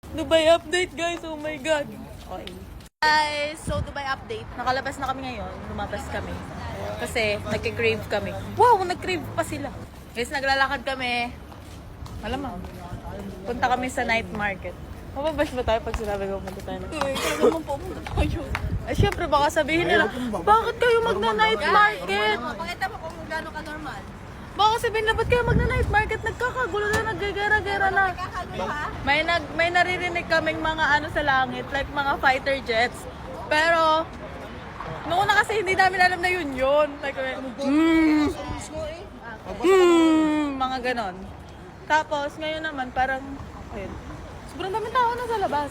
Dubai update guys, oh my god. Okay. Guys, so Dubai update. Nakalabas na kami ngayon, lumabas kami. Kasi nagki-crave kami. Wow, nag-crave pa sila. Guys, naglalakad kami. Malamang. Punta kami sa night market. Mababash ba tayo pag sinabi ko punta tayo? Kaya naman po pumunta tayo. Ay, syempre baka sabihin nila, bakit kayo magna-night market? Pakita mo kung gano'n ka normal. Baka sabihin na, ba't kayo magna-night market? Nagkakagulo na, naggagara-gara na. May naririnig kaming mga ano sa langit, like mga fighter jets. Pero, noong una kasi hindi namin alam na yun. Like, mga ganon. Tapos, ngayon naman, parang, ayun, sobrang daming tao na sa labas.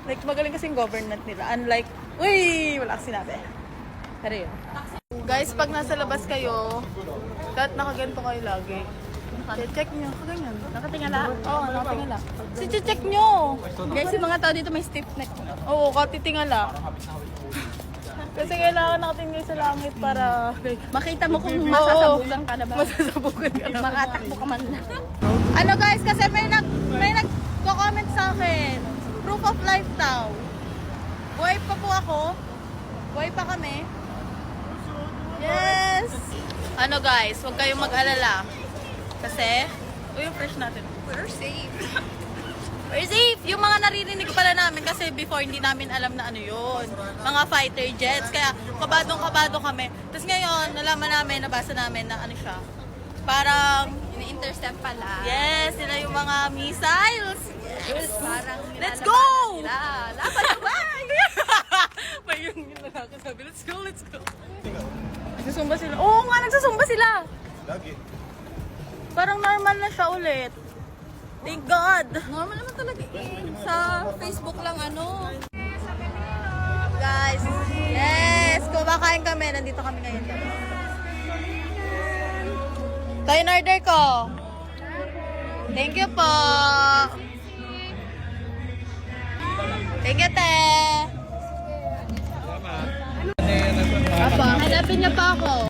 Like, magaling kasing government nila. Unlike, uy, wala kasi sinabi. Pero yun. Guys, pag nasa labas kayo, kahit nakaganto kayo lagi, check nyo. Kaganyan. Nakatingala? Oo, nakatingala. Check nyo. Guys, yung mga tao dito may stiff neck. Oo, katitingala. Kasi kailangan natin ngayon sa langit para Makita mo kung masasabugan ka na ba? masasabugan ka na. Makatakbo ka man na. Ano guys, kasi may nagko-comment sa akin. Proof of life daw. Buhay pa po ako. Buhay pa kami. Yes! Ano guys, huwag kayong mag-alala. Kasi, yung fresh natin. We're safe. We're safe! Yung mga naririnig pala namin kasi before hindi namin alam na ano yun. Mga fighter jets. Kaya kabadong-kabado kami. Tapos ngayon, nalaman namin, nabasa namin na ano siya. Parang, Ini-intercept pala. yes, sila yung mga missiles. Yes! Parang Let's nilalabanan go! nila. Laban na ba? May yung nakakasabi, let's go, let's go. Nagsusumba sila. Oo nga, nagsusumba sila. Lagi. Parang normal na siya ulit. Thank God. Normal naman talaga eh. Sa Facebook lang ano. Guys, yes, kumakain kami. Nandito kami ngayon. Ito yung order ko. Thank you po. Thank you, te. Apa, hanapin niya pa ako.